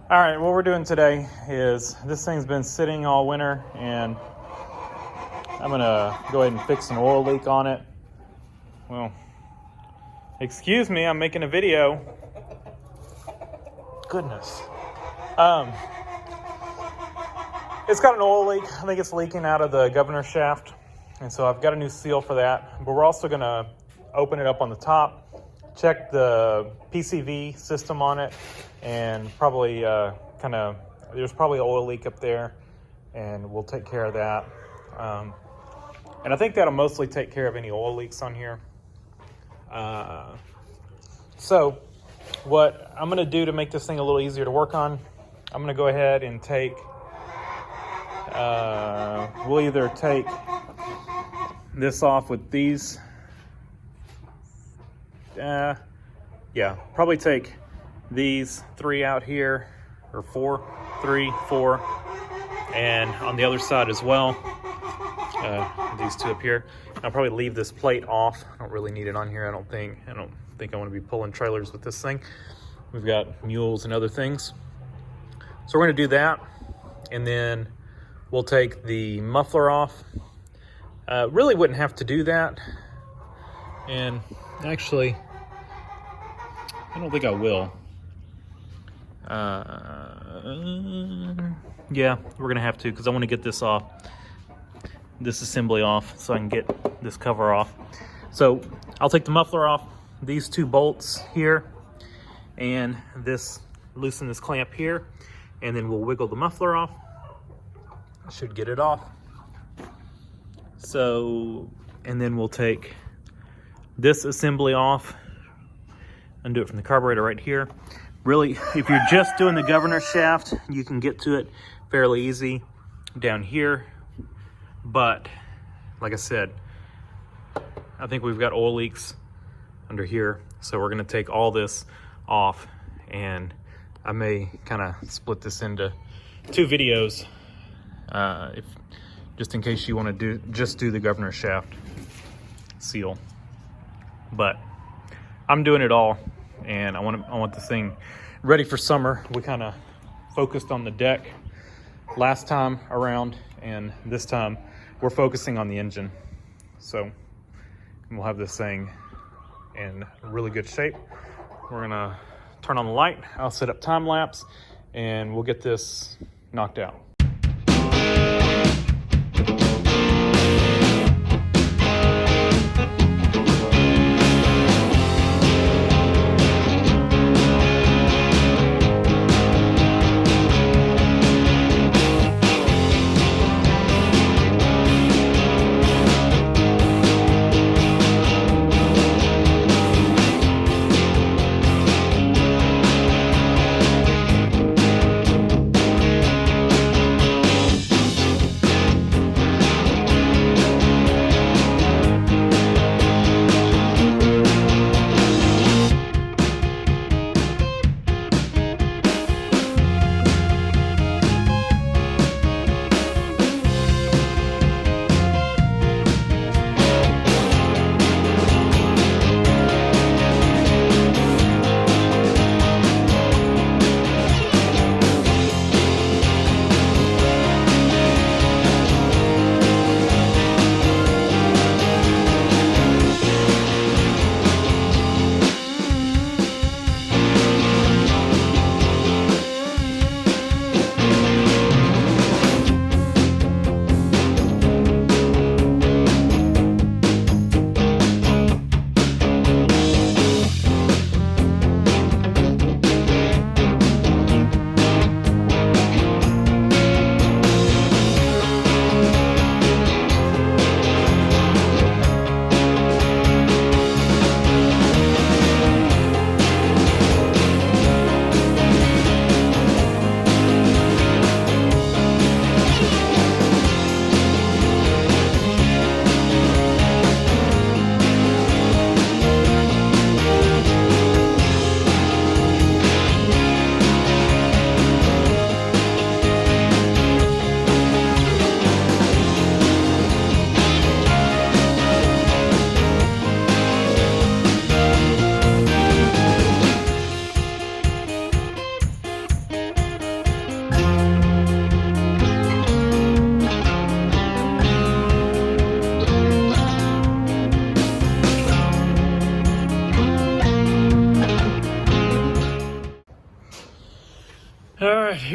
All right, what we're doing today is this thing's been sitting all winter, and I'm gonna go ahead and fix an oil leak on it. Well, excuse me, I'm making a video. Goodness. It's got an oil leak. I think it's leaking out of the governor shaft, and so I've got a new seal for that. But we're also gonna open it up on the top, check the Pcv system on it, and probably there's probably an oil leak up there, and we'll take care of that. And I think that'll mostly take care of any oil leaks on here. So what I'm gonna do to make this thing a little easier to work on, I'm gonna go ahead and take, we'll either take this off with these, probably take these three out here, or four, and on the other side as well, these two up here. I'll probably leave this plate off. I don't really need it on here, I don't think I want to be pulling trailers with this thing. We've got mules and other things. So we're going to do that, and then we'll take the muffler off. Really wouldn't have to do that, and actually, I don't think I will. Yeah, we're going to have to, because I want to get this off, this assembly off, so I can get this cover off. So I'll take the muffler off, these two bolts here, and loosen this clamp here, and then we'll wiggle the muffler off. I should get it off. So, and then we'll take this assembly off, undo it from the carburetor right here. Really, if you're just doing the governor shaft, you can get to it fairly easy down here. But like I said, I think we've got oil leaks under here, so we're going to take all this off, and I may kind of split this into two videos, just in case you want to do the governor shaft seal. But I'm doing it all, and I want this thing ready for summer. We kind of focused on the deck last time around, and this time we're focusing on the engine. So we'll have this thing in really good shape. We're gonna turn on the light, I'll set up time lapse, and we'll get this knocked out.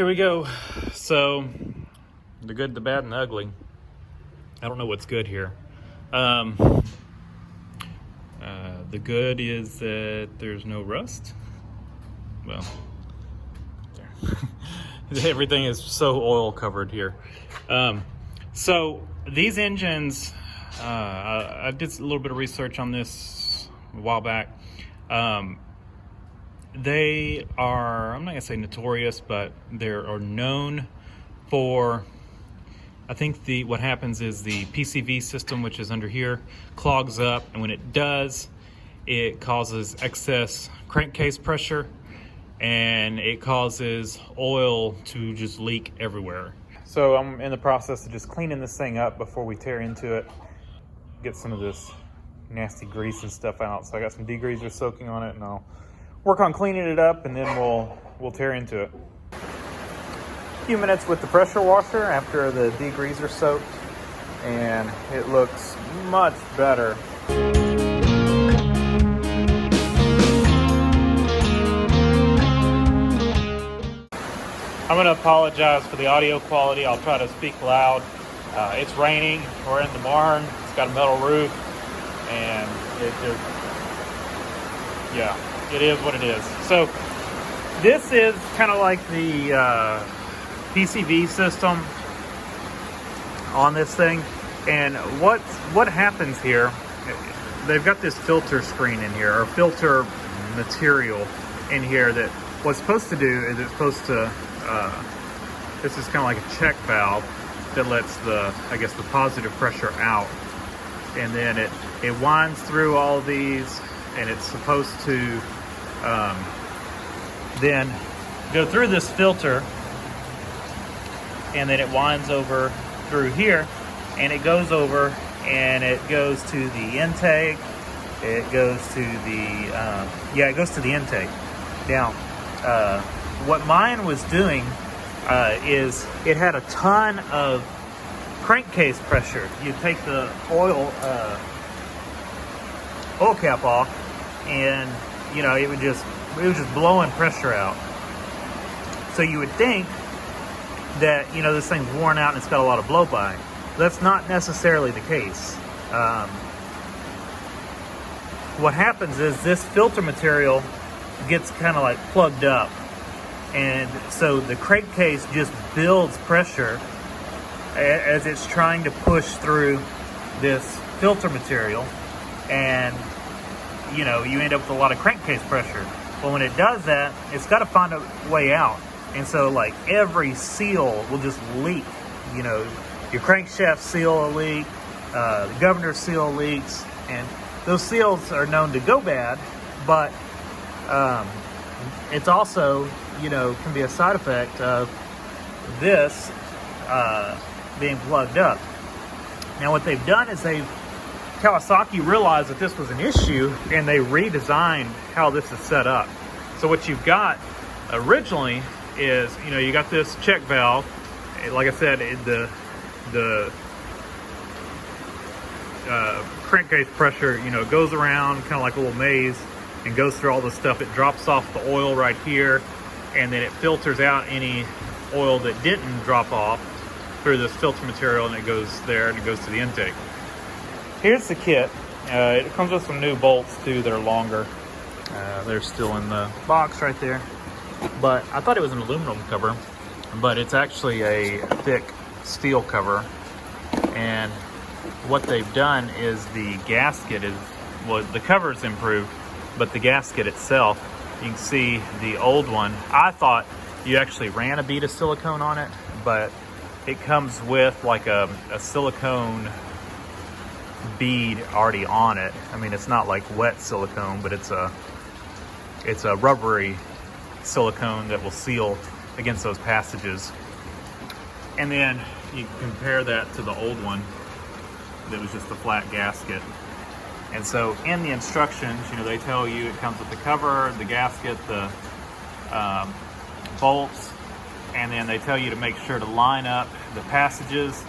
here we go. So, the good, the bad, and the ugly. I don't know what's good here. The good is that there's no rust. Well, everything is so oil covered here. So these engines, I did a little bit of research on this a while back. They are, I'm not gonna say notorious, but they are known for, I think what happens is the Pcv system, which is under here, clogs up, and when it does, it causes excess crankcase pressure, and it causes oil to just leak everywhere. So I'm in the process of just cleaning this thing up before we tear into it, get some of this nasty grease and stuff out. So I got some degreaser soaking on it, and I'll work on cleaning it up, and then we'll tear into it. A few minutes with the pressure washer after the degreaser soaked, and it looks much better. I'm gonna apologize for the audio quality. I'll try to speak loud. It's raining, we're in the barn, it's got a metal roof, and it is what it is. So this is kind of like the Pcv system on this thing, and what happens here, they've got this filter screen in here, or filter material in here, that what's supposed to do is it's supposed to this is kind of like a check valve that lets the positive pressure out, and then it winds through all these, and it's supposed to then go through this filter, and then it winds over through here, and it goes over, and it goes to the intake. It goes to the it goes to the intake. Now, what mine was doing is it had a ton of crankcase pressure. You take the oil cap off, and it was just blowing pressure out. So you would think that this thing's worn out and it's got a lot of blow by. That's not necessarily the case. What happens is this filter material gets kind of like plugged up, and so the crankcase just builds pressure as it's trying to push through this filter material, and you end up with a lot of crankcase pressure. Well, when it does that, it's got to find a way out, and so like every seal will just leak. Your crankshaft seal will leak, the governor seal leaks, and those seals are known to go bad, but it's also can be a side effect of this being plugged up. Now what they've done is Kawasaki realized that this was an issue, and they redesigned how this is set up. So what you've got originally is, you got this check valve. Like I said, the crankcase pressure, goes around kind of like a little maze and goes through all the stuff. It drops off the oil right here, and then it filters out any oil that didn't drop off through this filter material, and it goes there, and it goes to the intake. Here's the kit. It comes with some new bolts too that are longer. They're still in the box right there, but I thought it was an aluminum cover, but it's actually a thick steel cover. And what they've done is the gasket the cover's improved, but the gasket itself, you can see the old one, I thought you actually ran a bead of silicone on it, but it comes with like a silicone bead already on it. I mean, it's not like wet silicone, but it's a rubbery silicone that will seal against those passages. And then you compare that to the old one that was just a flat gasket. And so in the instructions, they tell you it comes with the cover, the gasket, the bolts, and then they tell you to make sure to line up the passages.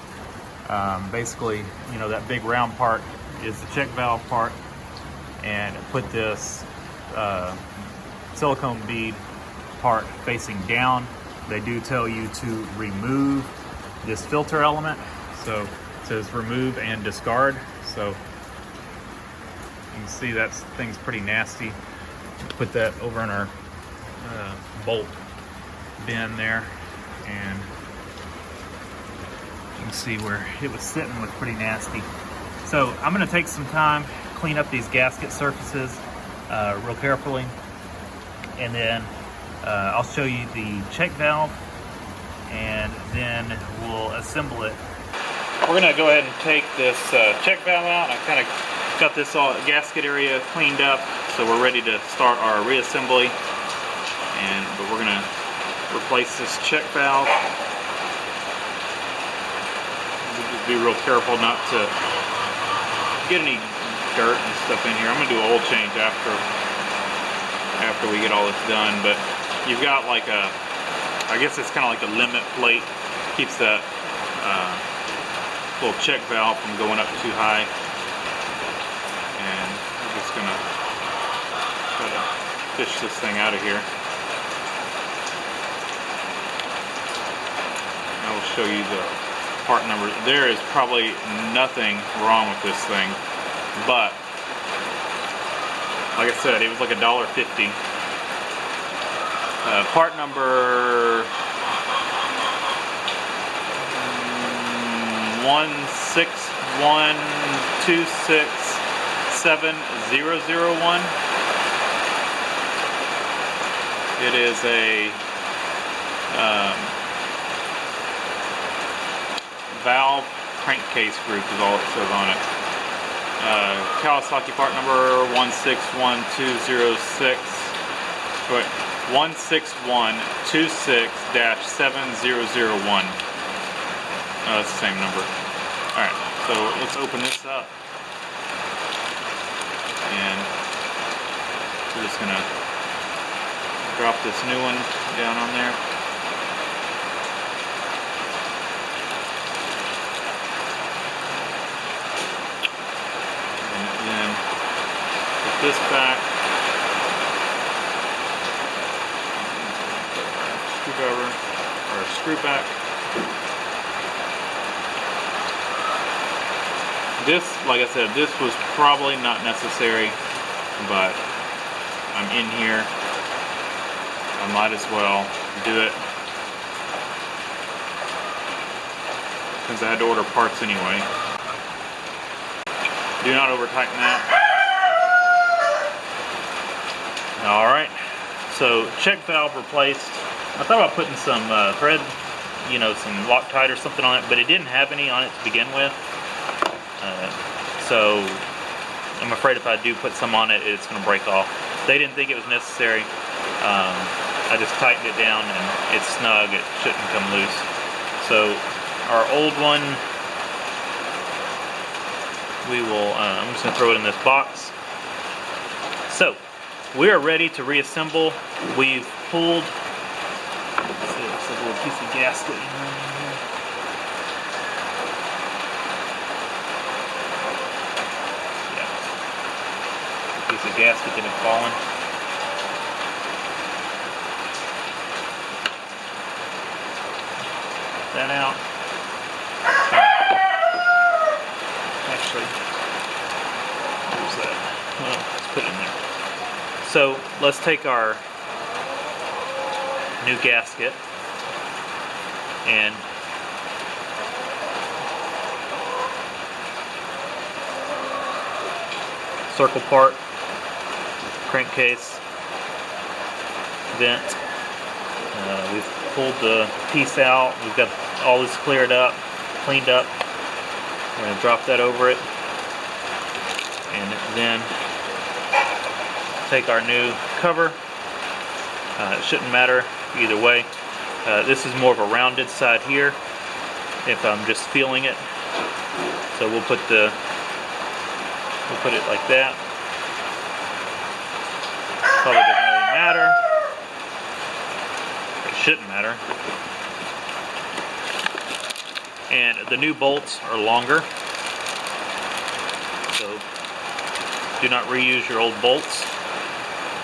Basically, that big round part is the check valve part, and put this silicone bead part facing down, they do tell you to remove this filter element. So it says remove and discard. So you can see that thing's pretty nasty. Put that over in our bolt bin there, and you can see where it was sitting was pretty nasty. So I'm going to take some time, clean up these gasket surfaces real carefully, and then I'll show you the check valve, and then we'll assemble it. We're going to go ahead and take this check valve out. I kind of got this all gasket area cleaned up, so we're ready to start our reassembly. But we're going to replace this check valve. We'll just be real careful not to get any dirt and stuff in here. I'm going to do an oil change after we get all this done. But you've got like a, I guess it's kind of like a limit plate, keeps that little check valve from going up too high. And we're just going to try to fish this thing out of here. I will show you the part number. There is probably nothing wrong with this thing, but like I said, it was like $1.50. Part number 161267001. It is a valve crankcase group is all it says on it. Kawasaki part number 161206. Wait, 16126-7001. That's the same number. Alright, so let's open this up. And we're just gonna drop this new one down on there. This back, screwdriver or screw back. This, like I said, this was probably not necessary, but I'm in here. I might as well do it since I had to order parts anyway. Do not over tighten that. Alright, so check valve replaced. I thought about putting some thread, you know, some Loctite or something on it, but it didn't have any on it to begin with. So I'm afraid if I do put some on it, it's going to break off. They didn't think it was necessary. I just tightened it down and it's snug, it shouldn't come loose. So our old one, we will, I'm just going to throw it in this box. So we are ready to reassemble. We've pulled, let's see, it's a little piece of gasket in here. Yeah, piece of gasket that had fallen. That out. Actually, where's that? Well, let's put it in there. So let's take our new gasket and circle part, crankcase, vent. We've pulled the piece out. We've got all this cleared up, cleaned up. We're going to drop that over it, and then take our new cover. It shouldn't matter either way. This is more of a rounded side here if I'm just feeling it. So we'll put it like that. Probably doesn't really matter. It shouldn't matter. And the new bolts are longer, so do not reuse your old bolts.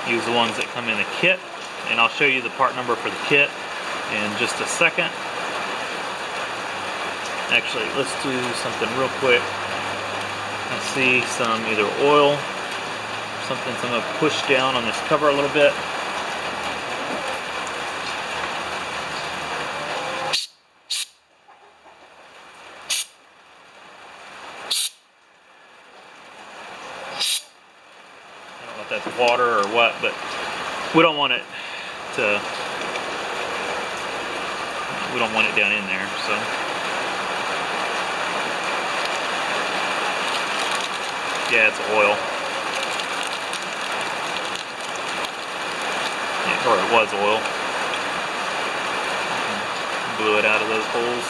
Use the ones that come in the kit, and I'll show you the part number for the kit. in just a second. Actually, let's do something real quick. I see some either oil or something, so I'm going to push down on this cover a little bit. I don't know if that's water or what, but we don't want it to, we don't want it down in there, so. Yeah, it's oil. Yeah, or it was oil. Blew it out of those holes.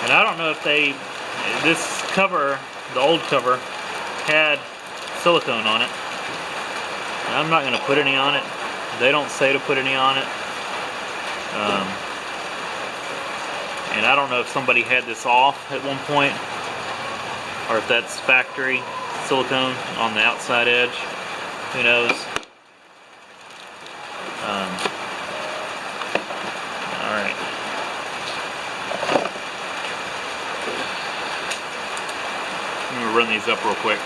And I don't know if this cover, the old cover, had silicone on it. I'm not going to put any on it. They don't say to put any on it. And I don't know if somebody had this off at one point, or if that's factory silicone on the outside edge. Who knows? Alright. I'm going to run these up real quick.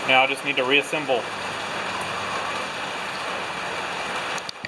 Now I just need to reassemble